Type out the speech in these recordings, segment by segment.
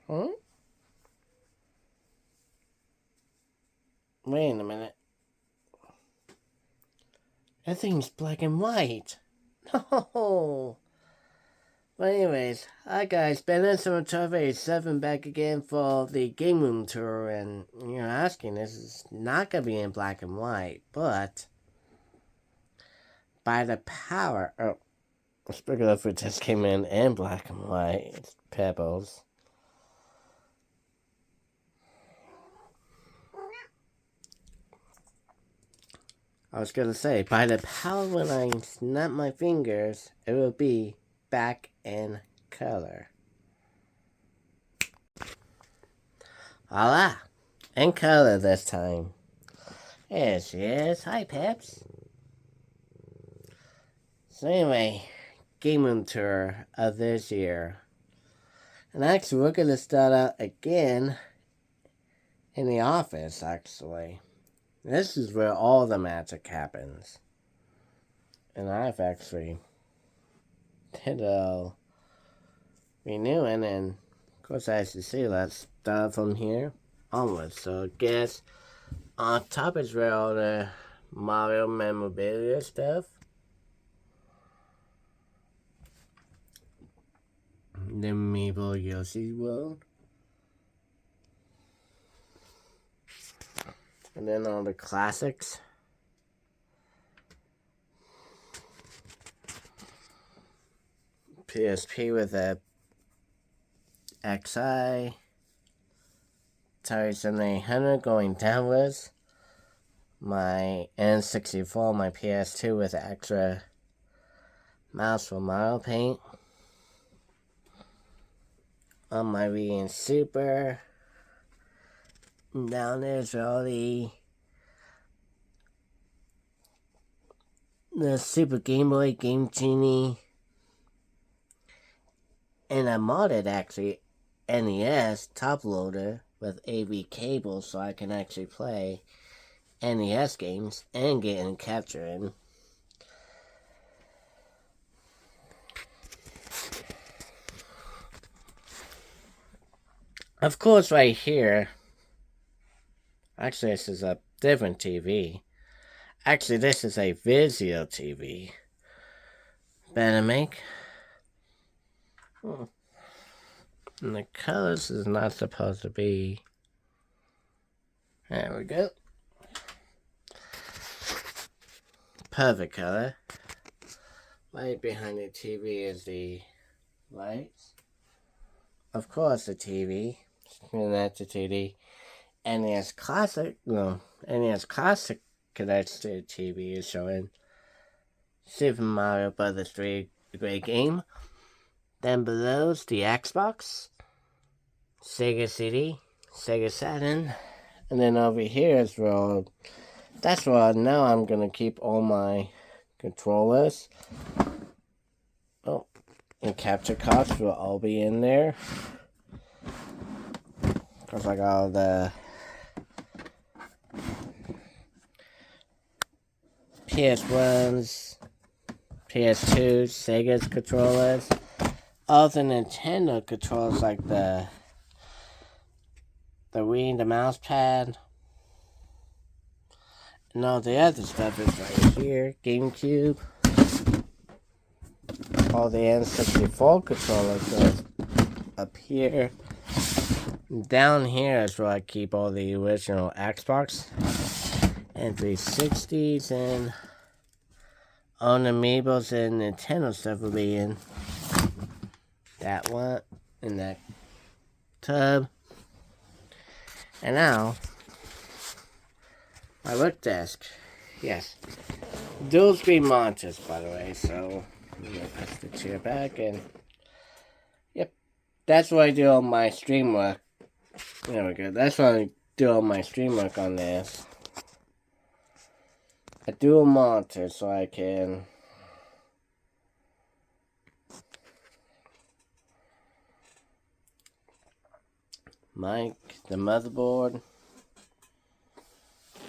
Huh? Wait a minute. That thing's black and white. No. But anyways, hi guys, Ben and Turf 7 back again for the Game Room Tour, and you're asking, this is not going to be in black and white, but by the power... Oh, speaking of it just came in black and white. It's Pebbles. I was going to say, by the power when I snap my fingers, it will be back in color. Voila! In color this time. Here she is. Hi, Peps. So anyway, Game Room Tour of this year. And actually, we're going to start out again in the office, actually. This is where all the magic happens. And I've actually did a renewing, and of course, as you see, let's start from here onwards. So, I guess on top is where all the Mario memorabilia stuff. The Amiibo Yoshi World. And then all the classics. PSP with a XI. Atari 7800 going downwards. My N64, my PS2 with extra mouse for Mario Paint. On my Wii and Super. And down there's all the Super Game Boy, Game Genie, and I modded actually NES top loader with AV cable so I can actually play NES games and get in capturing. Of course, right here, actually this is a different TV. Actually, this is a Vizio TV. Better make. And the colors is not supposed to be. There we go. Perfect color. Right behind the TV is the lights. Of course, the TV. And that's the TV. NES Classic. No, NES Classic connects to the TV is showing Super Mario Bros. 3, a great game. Then below is the Xbox, Sega CD, Sega Saturn, and then over here is where that's where now I'm gonna keep all my controllers. Oh, and capture cards will all be in there. Cause I got all the PS1s, PS2s, Sega's controllers. All the Nintendo controls like the Wii, the mouse pad, and all the other stuff is right here. GameCube, all the N64 controllers goes up here. Down here is where I keep all the original Xbox and 360s, and all the Amiibos and Nintendo stuff will be in that one, in that tub. And now, my work desk. Yes. Dual screen monitors, by the way, so I'm going to put the chair back, and yep, that's what I do on my stream work. There we go. That's what I do all my stream work on this. A dual monitor so I can mic, the motherboard,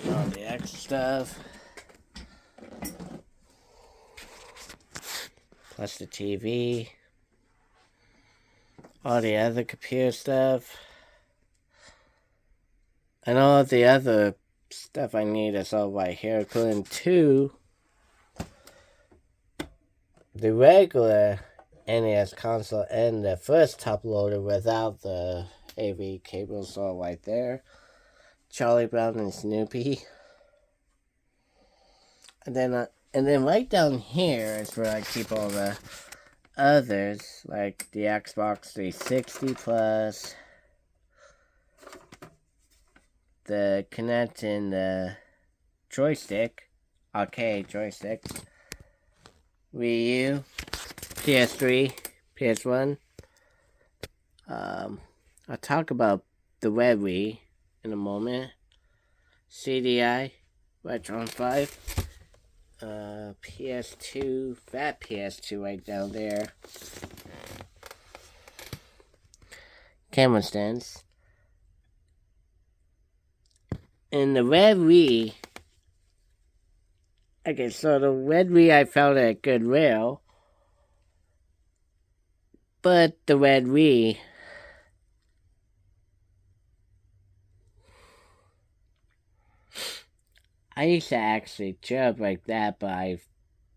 all the extra stuff, plus the TV, all the other computer stuff. And all the other stuff I need is all right here, including the regular NES console and the first top loader without the AV cables all right there. Charlie Brown and Snoopy. And then right down here is where I keep all the others, like the Xbox 360 Plus, the Kinect and the joystick, arcade joystick, Wii U, PS3, PS1. I'll talk about the Red Wii in a moment. CDI, Retron 5. PS2, fat PS2 right down there. Camera stands. And the Red Wii. Okay, so the Red Wii I found at Goodwill. But the Red Wii. I used to actually jump like that, but I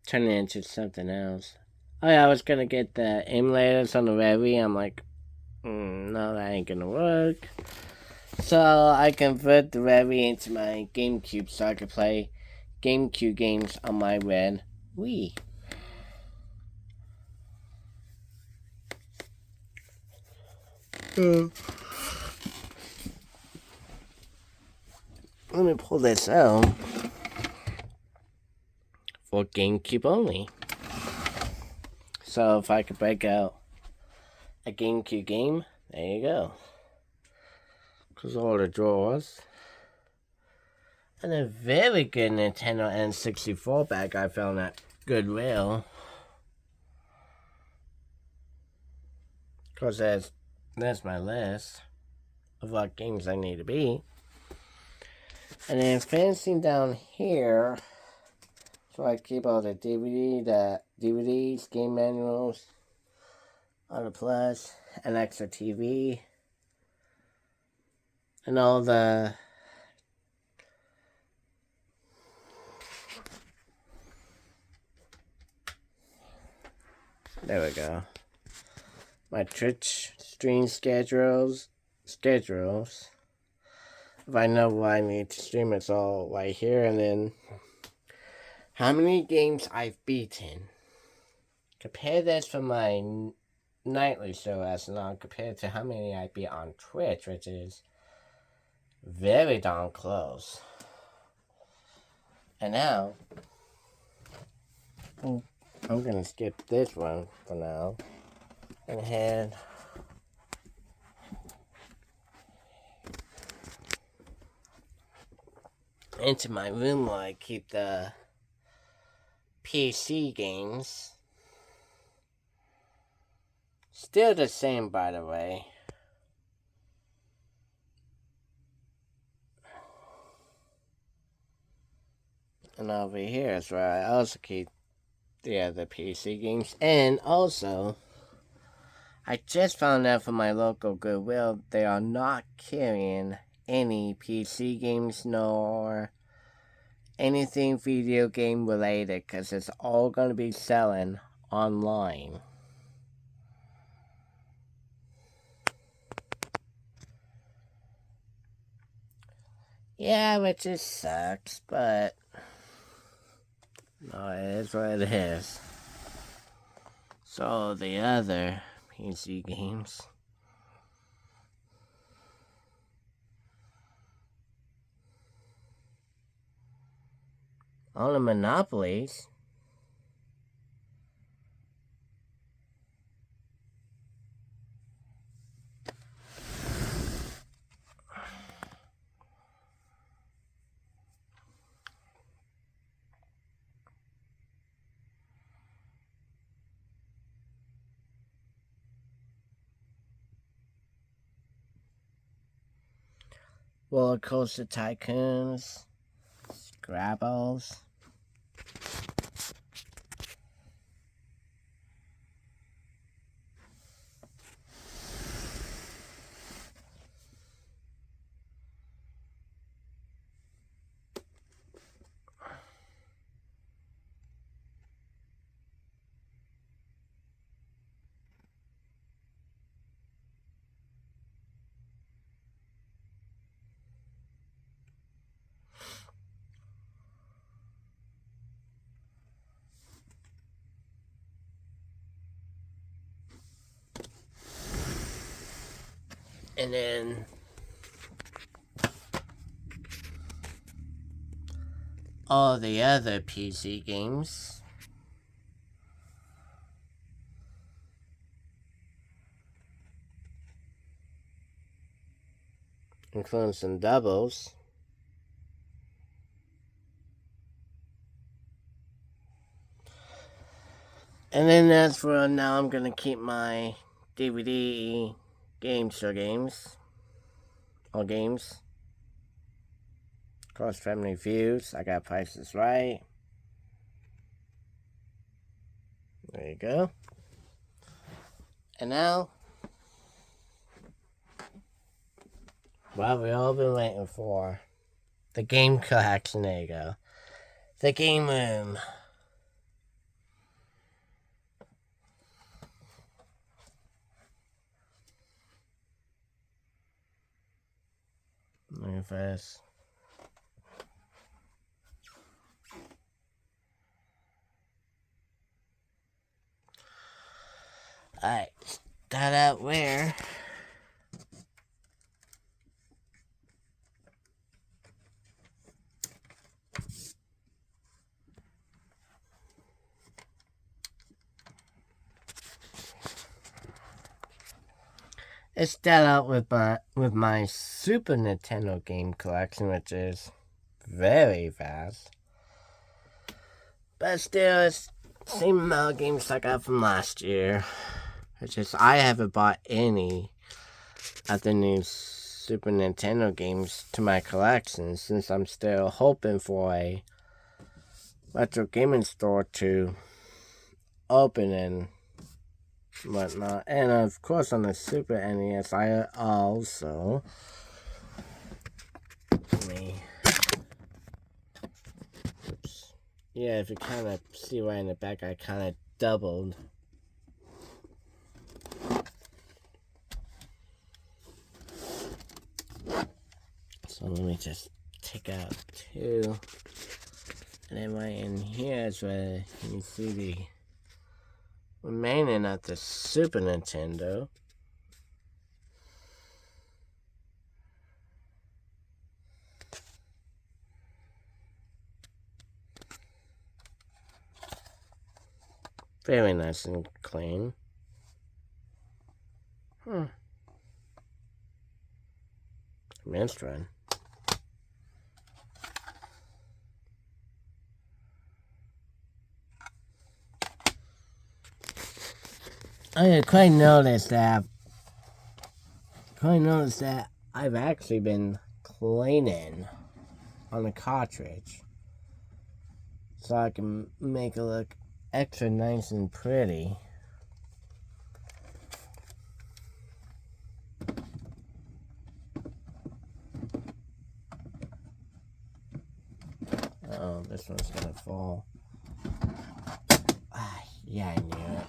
turned it into something else. Oh yeah, I was gonna get the emulators on the Red Wii. I'm like, no, that ain't gonna work. So I convert the Red Wii into my GameCube so I could play GameCube games on my Red Wii. Let me pull this out for GameCube only. So if I could break out a GameCube game, there you go. Close all the drawers. And a very good Nintendo N64 bag I found at Goodwill. Because that's my list of what games I need to beat. And then finishing down here, so I keep all the DVDs, game manuals, on the Plus, an extra TV, and all the there we go. My Twitch stream schedules. If I know what I need to stream, it's all right here. And then how many games I've beaten. Compare this from my nightly show as now compared to how many I beat on Twitch, which is very darn close. And now, I'm gonna skip this one for now and head into my room where I keep the PC games. Still the same, by the way. And over here is where I also keep the other PC games. And also, I just found out from my local Goodwill, they are not carrying any PC games nor anything video game related, because it's all going to be selling online. Yeah, which just sucks, but no, it is what it is. So the other PC games, all the monopolies. Roller Coaster Tycoons, Scrabbles, And then all the other PC games. Including some doubles. And then as for now, I'm gonna keep my DVD games. All games. Cross family views. I got Prices Right. There you go. And now, what we all been waiting for. The game collection. There you go. The game room. Look at this. Alright, start out where? Let's start out with my Super Nintendo game collection, which is very vast. But still, it's the same amount of games I got from last year. It's just I haven't bought any of the new Super Nintendo games to my collection, since I'm still hoping for a retro gaming store to open and whatnot. And of course on the Super NES I also yeah, if you kind of see right in the back, I kind of doubled. So let me just take out two. And then right in here is where you can see the remaining of the Super Nintendo. Very nice and clean. Minstrel. I quite noticed that I've actually been cleaning on the cartridge, so I can make it look extra nice and pretty. Oh, this one's gonna fall. Yeah, I knew it.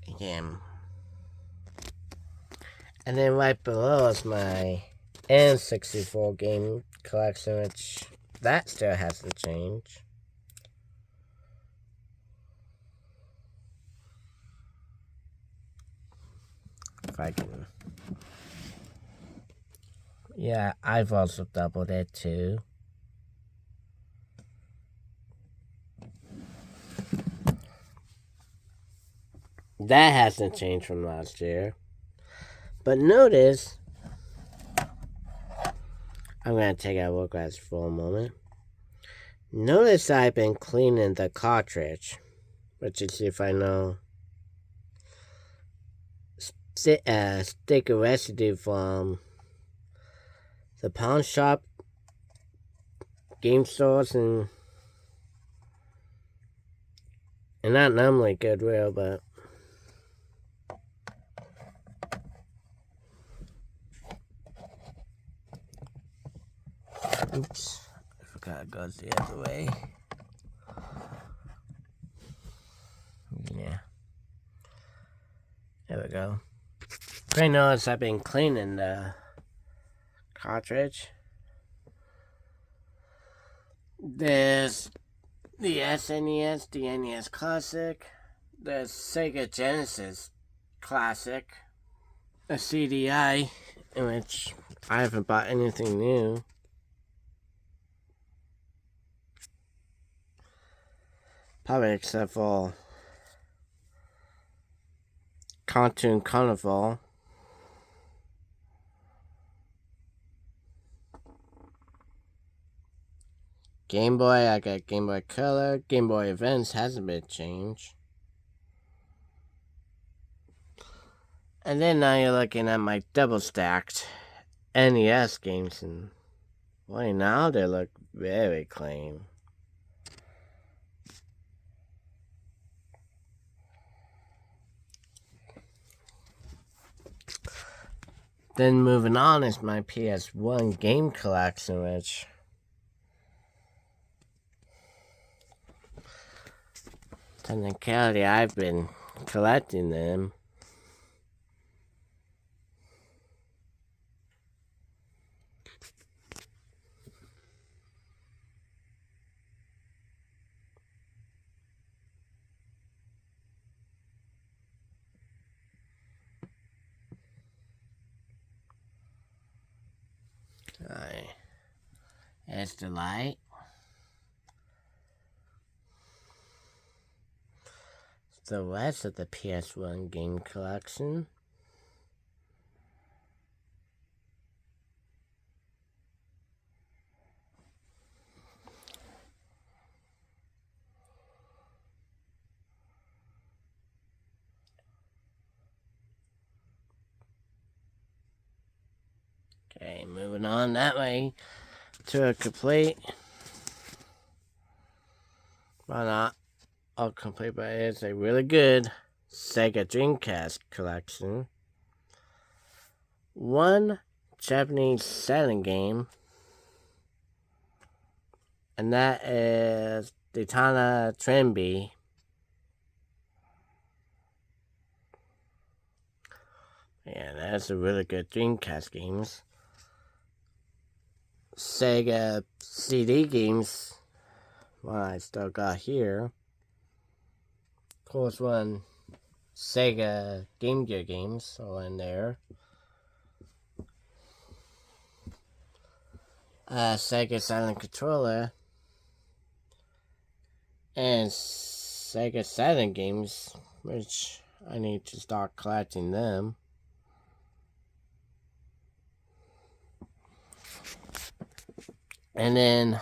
Again. And then right below is my N64 game collection, which that still hasn't changed. If I can. Yeah, I've also doubled it too. That hasn't changed from last year. But notice, I'm going to take out workspace for a moment. Notice I've been cleaning the cartridge, which is, if I know, sticker residue from the pawn shop, game stores, and not normally Goodwill, but oops, I kind of goes the other way. Yeah. There we go. I notice I've been cleaning the cartridge. There's the SNES, the NES Classic, the Sega Genesis Classic, a CDI, in which I haven't bought anything new. Probably except for Cartoon Carnival. Game Boy, I got Game Boy Color. Game Boy Advance hasn't been changed. And then now you're looking at my double stacked NES games, and boy, now they look very clean. Then moving on is my PS1 game collection, which technically I've been collecting them. Alright. There's the light. The rest of the PS1 game collection. Okay, moving on that way to a complete. Well, not all complete, but it's a really good Sega Dreamcast collection. One Japanese selling game, and that is Daytona Trimby. Yeah, that's a really good Dreamcast games. Sega CD games, what I still got here. Of course, one Sega Game Gear games all in there. Sega Saturn controller. And Sega Saturn games, which I need to start collecting them. And then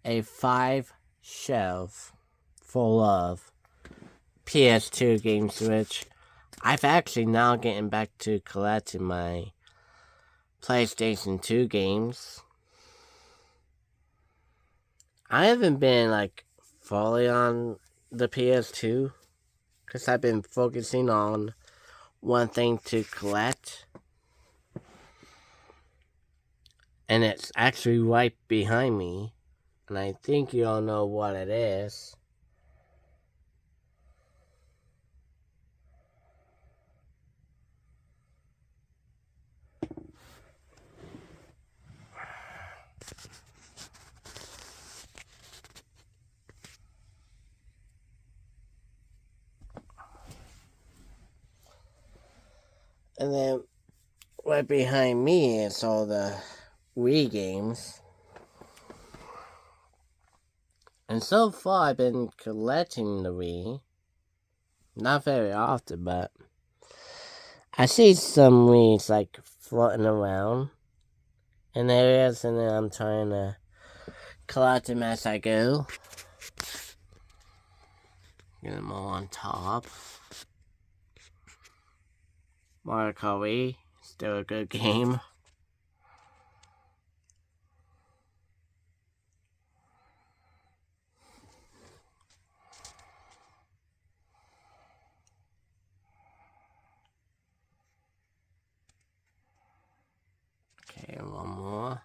a 5 shelf full of PS2 games, which I've actually now getting back to collecting my PlayStation 2 games. I haven't been fully on the PS2 because I've been focusing on one thing to collect. And it's actually right behind me. And I think you all know what it is. And then right behind me is all the Wii games. And so far I've been collecting the Wii. Not very often, but I see some Wii's floating around in areas, and then I'm trying to collect them as I go. Get them all on top. Mario Kart Wii, still a good game. Okay, one more.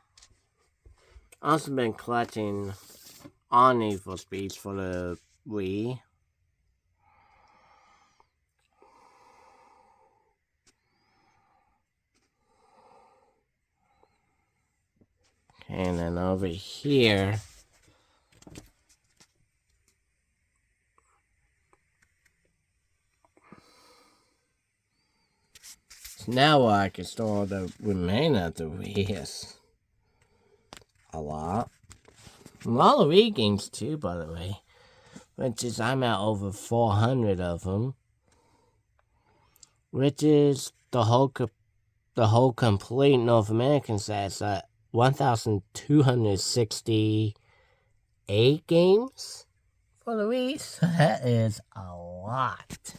Also been collecting all Need for Speeds for the Wii. And then over here, now I can store the remainder of the Wii. A lot of Wii games too, by the way. Which is, I'm at over 400 of them. Which is the whole complete North American set at 1,268 games for the Wii. So that is a lot.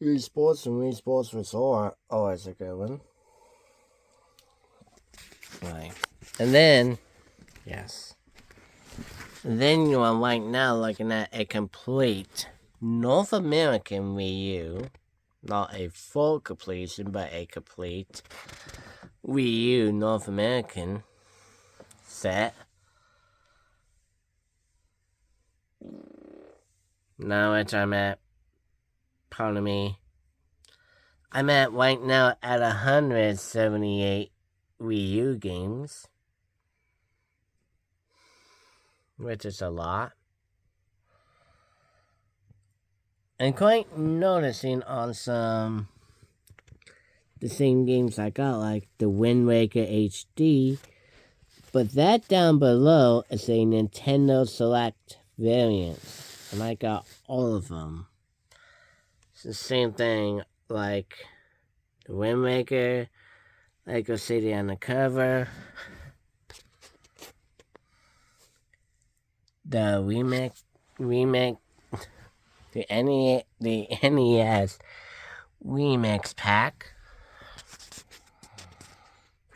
Wii Sports and Wii Sports Resort, always a good one. Right. And then, yes. And then you are right now looking at a complete North American Wii U. Not a full completion, but a complete Wii U North American set. Now which I'm at, pardon me, I'm at right now at 178 Wii U games, which is a lot. And quite noticing on some the same games I got, like the Wind Waker HD, but that down below is a Nintendo Select variant, and I got all of them. It's the same thing like the Wind Waker, Lego City on the cover, the remake, the NES Remix Pack.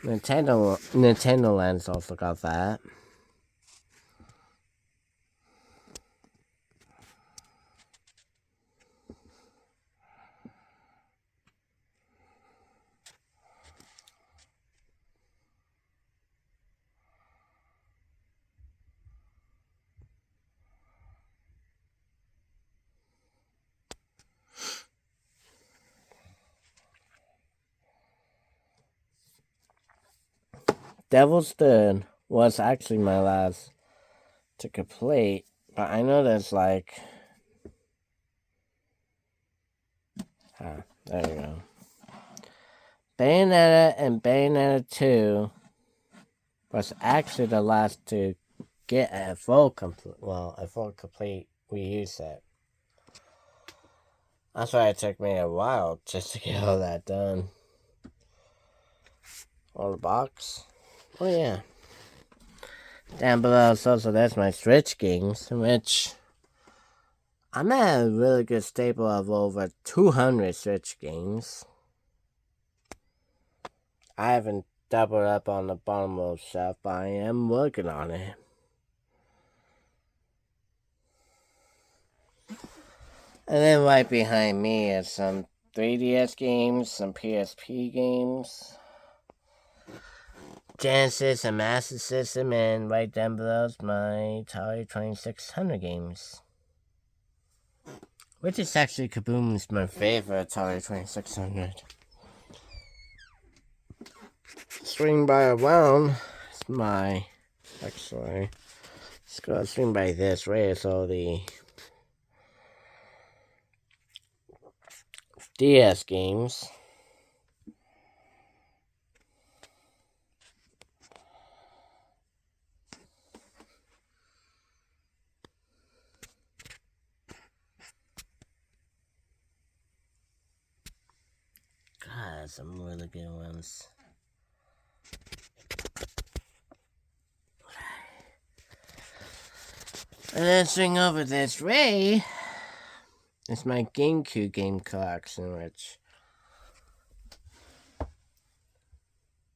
Nintendo Land's also got that. Devil's Den was actually my last to complete, but I know there's like... there you go. Bayonetta and Bayonetta 2 was actually the last to get a full complete Wii U set. That's why it took me a while just to get all that done. All the box. Oh yeah. Down below, so there's my Switch games, which I'm at a really good staple of over 200 Switch games. I haven't doubled up on the bottom of the shelf, but I am working on it. And then right behind me is some 3DS games, some PSP games, Genesis and Master System, and right down below is my Atari 2600 games. Which is actually Kaboom's my favorite Atari 2600. Swing by around is my... Actually, let's go swing by this way. So the DS games. God, some really good ones. And then swing over this way. It's my GameCube game collection, which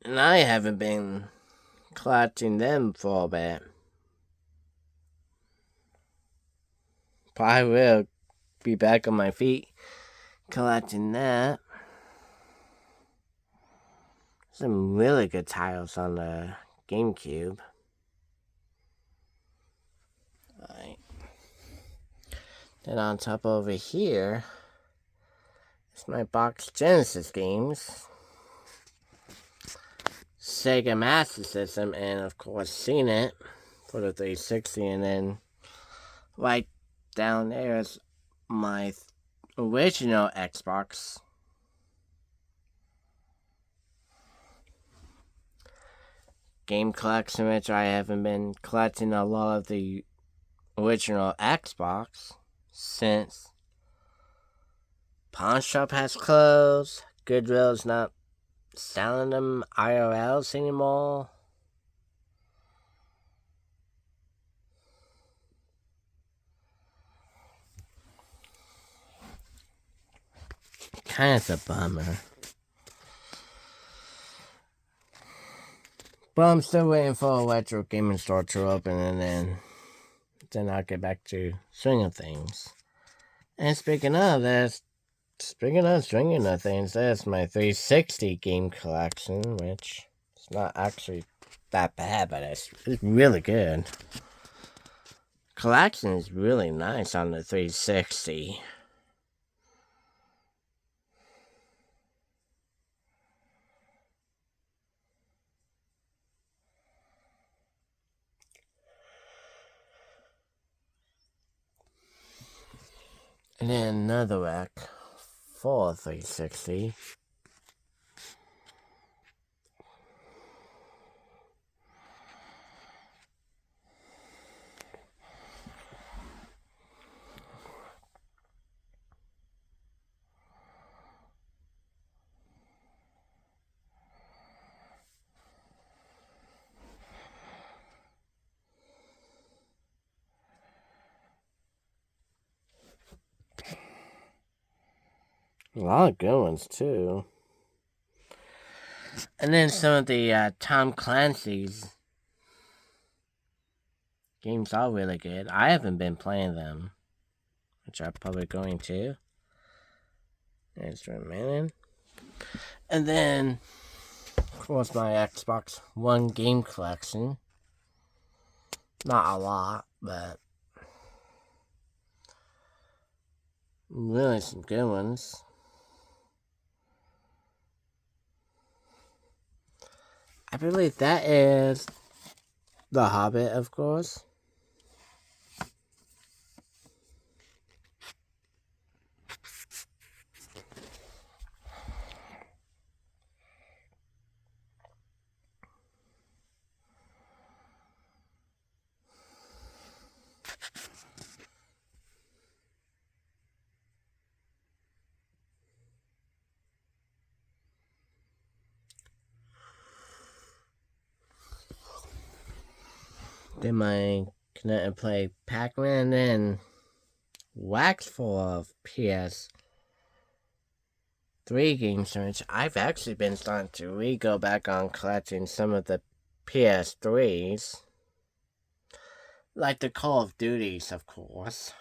And I haven't been collecting them for a bit. Probably will be back on my feet collecting that. Some really good titles on the GameCube. Alright. Then on top over here is my box Genesis games. Sega Master System, and of course seen it for the 360, and then right down there is my original Xbox game collection, which I haven't been collecting a lot of the original Xbox since Pawn Shop has closed, Goodwill's not selling them IRLs anymore. Kind of a bummer. But I'm still waiting for a retro gaming store to open, and then I'll get back to swing of things. And speaking of swinging of things, there's my 360 game collection, which is not actually that bad, but it's really good. Collection is really nice on the 360. And then another rack for 360. A lot of good ones, too. And then some of the Tom Clancy's games are really good. I haven't been playing them, which I'm probably going to. There's remaining. And then, of course, my Xbox One game collection. Not a lot, but really some good ones. I believe that is The Hobbit, of course. Then my Connect and Play Pac-Man, and wax full of PS3 games, which I've actually been starting to go back on collecting some of the PS3s. Like the Call of Duties, of course.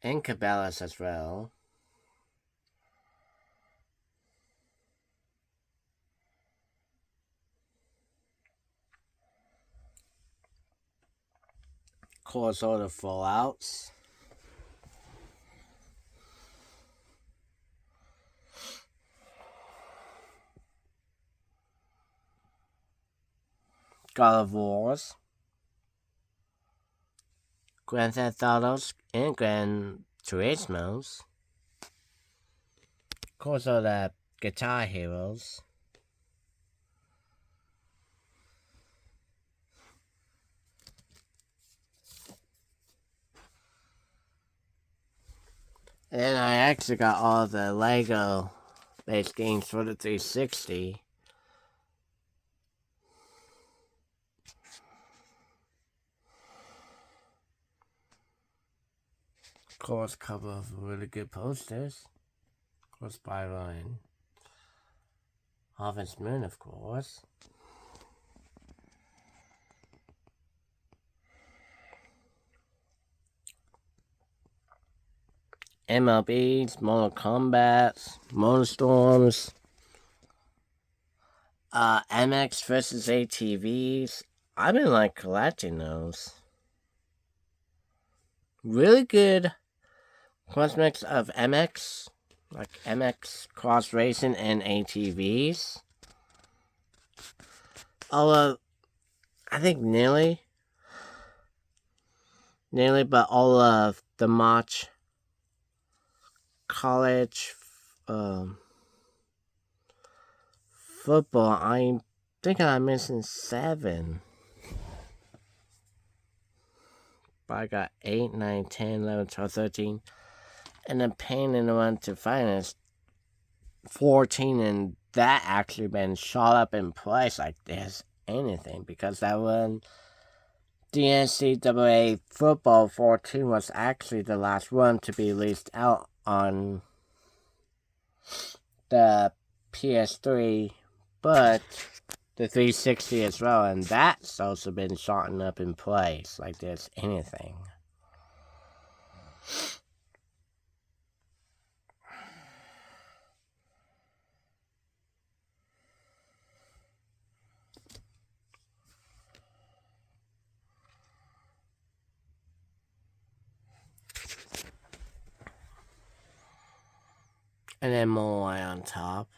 And Cabela's as well. Of course, all the Fallouts. God of Wars. Grand Theft Autos and Gran Turismos. Of course, all the Guitar Heroes. And then I actually got all the Lego based games for the 360. Of course, a couple of really good posters. Of course, Byron. Harvest Moon, of course. MLBs, Mortal Kombat, Moonstorms, MX versus ATVs. I've been like collecting those. Really good cross mix of MX, like MX cross racing and ATVs. Although, I think nearly, but all of the March college football, I think I'm missing 7. But I got 8, 9, 10, 11, 12, 13. And then pain in the one to finance 14, and that actually been shot up in price like there's anything, because that one, the NCAA football 14 was actually the last one to be released out on the PS3, but the 360 as well, and that's also been shot up in price like there's anything. And then more on top.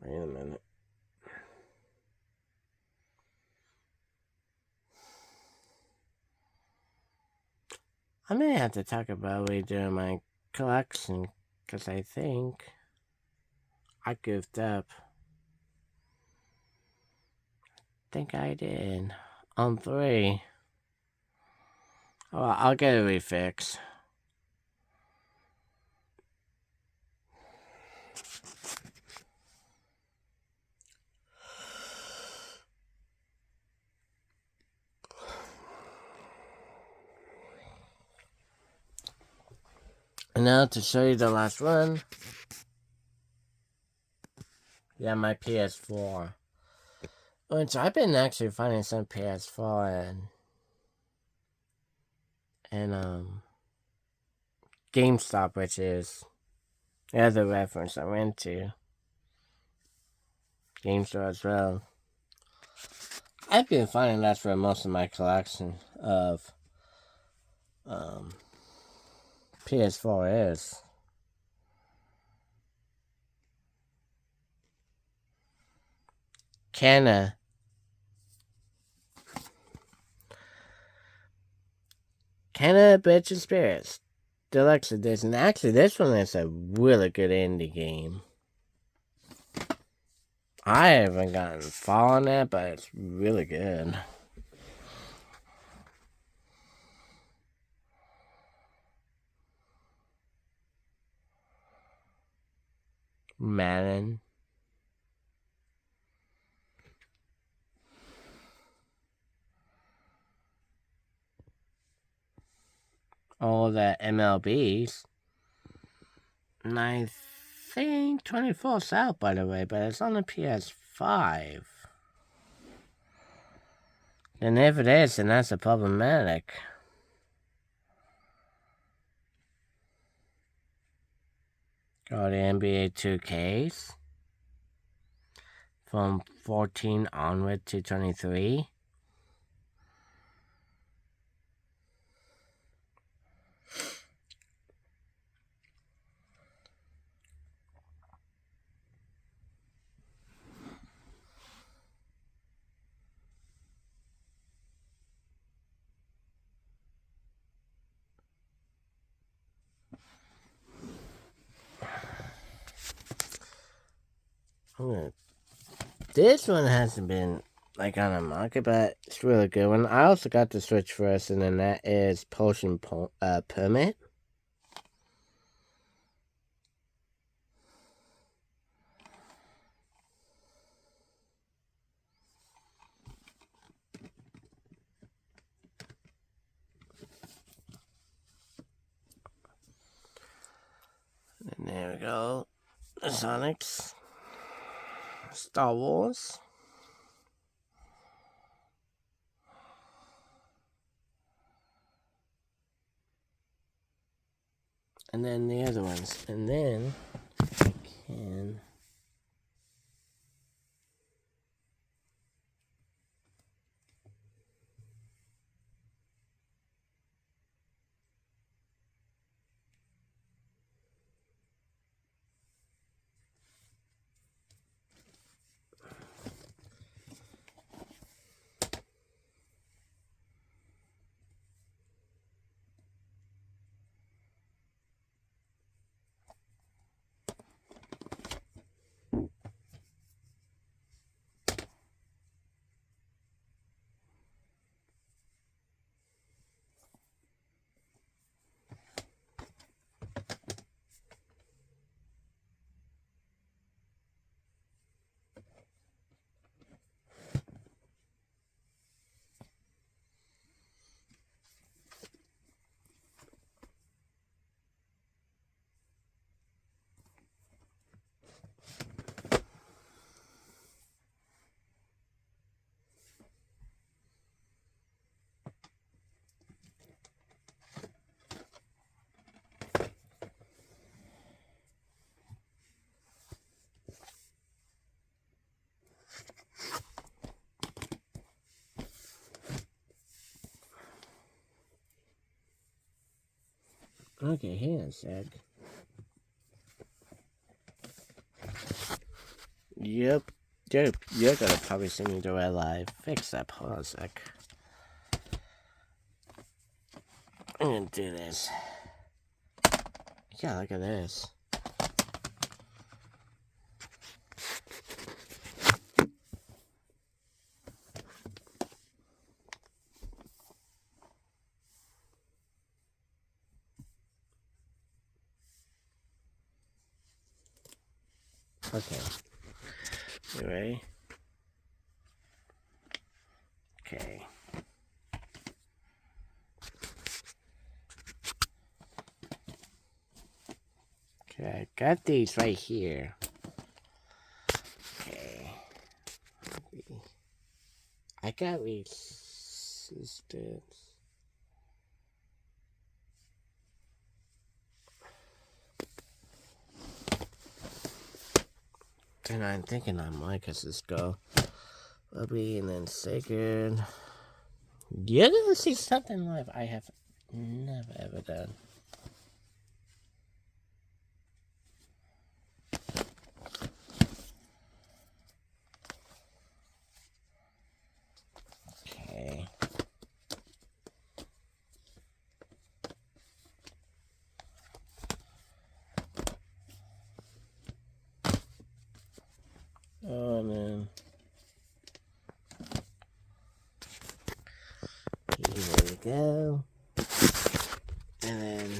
Wait a minute. I may have to talk about redoing my collection, because I think I goofed up. I think I did. On 3. Oh, I'll get it refixed. And now to show you the last one. Yeah, my PS4. Which I've been actually finding some PS4 and GameStop, which is the other reference I went to. GameStop as well. I've been finding that's where most of my collection of PS4 is. Canna Bitch and Spirits Deluxe Edition. Actually, this one is a really good indie game. I haven't gotten far on that, but it's really good. Madden. All the MLBs. And I think 24's out, by the way, but it's on the PS5. And if it is, then that's a problematic. Got the NBA 2Ks. From 14 onward to 23. This one hasn't been like on the market, but it's a really good one. I also got the Switch first, and then that is Potion Permit. And there we go. Sonic's, Star Wars, and then the other ones, and then I can. Okay, hang on a sec. Yep. You're gonna probably see me do it live. Fix that. Hold on a sec. I'm gonna do this. Yeah, look at this. Okay. You ready? Okay. Okay, I got these right here. Okay. I got resistance. Then I'm thinking I might just go Bubby and then Sacred. You're gonna see something live I have never ever done. Okay. Oh man. Here we go. And then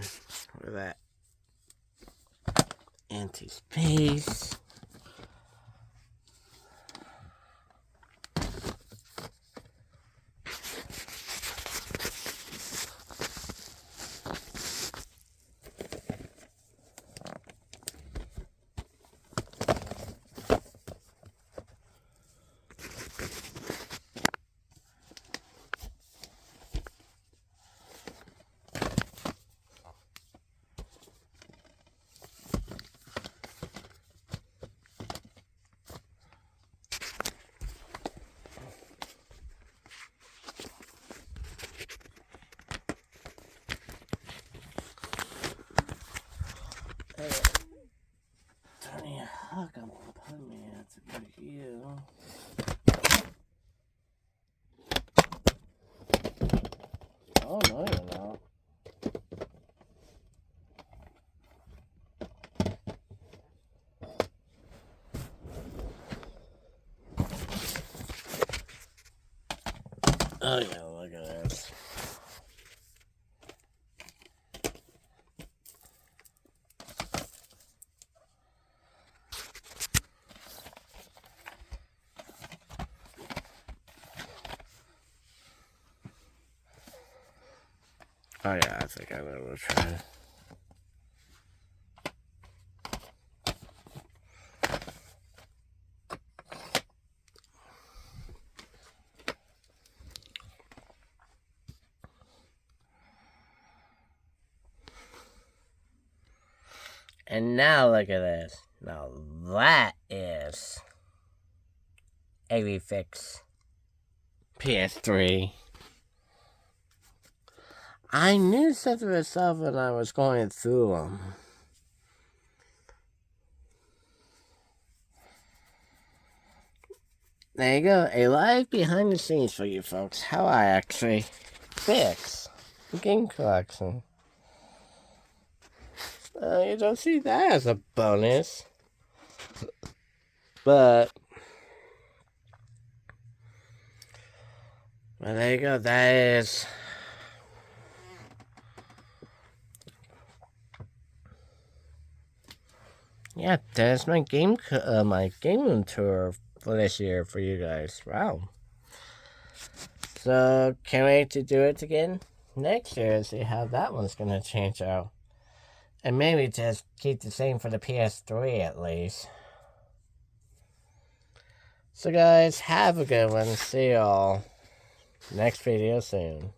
with that anti-space. Tony Hawk, I'm putting me out to put you. Oh no, you're not. Oh yeah, look at this. Oh yeah, I think I know what we're trying. And now look at this. Now that is a refix PS3. I knew something was up when I was going through them. There you go, a live behind the scenes for you folks. How I actually fix the game collection. You don't see that as a bonus. But well, there you go, that is... Yeah, that's my game room tour for this year for you guys. Wow. So, can't wait to do it again next year and see how that one's going to change out. And maybe just keep the same for the PS3 at least. So guys, have a good one. See y'all next video soon.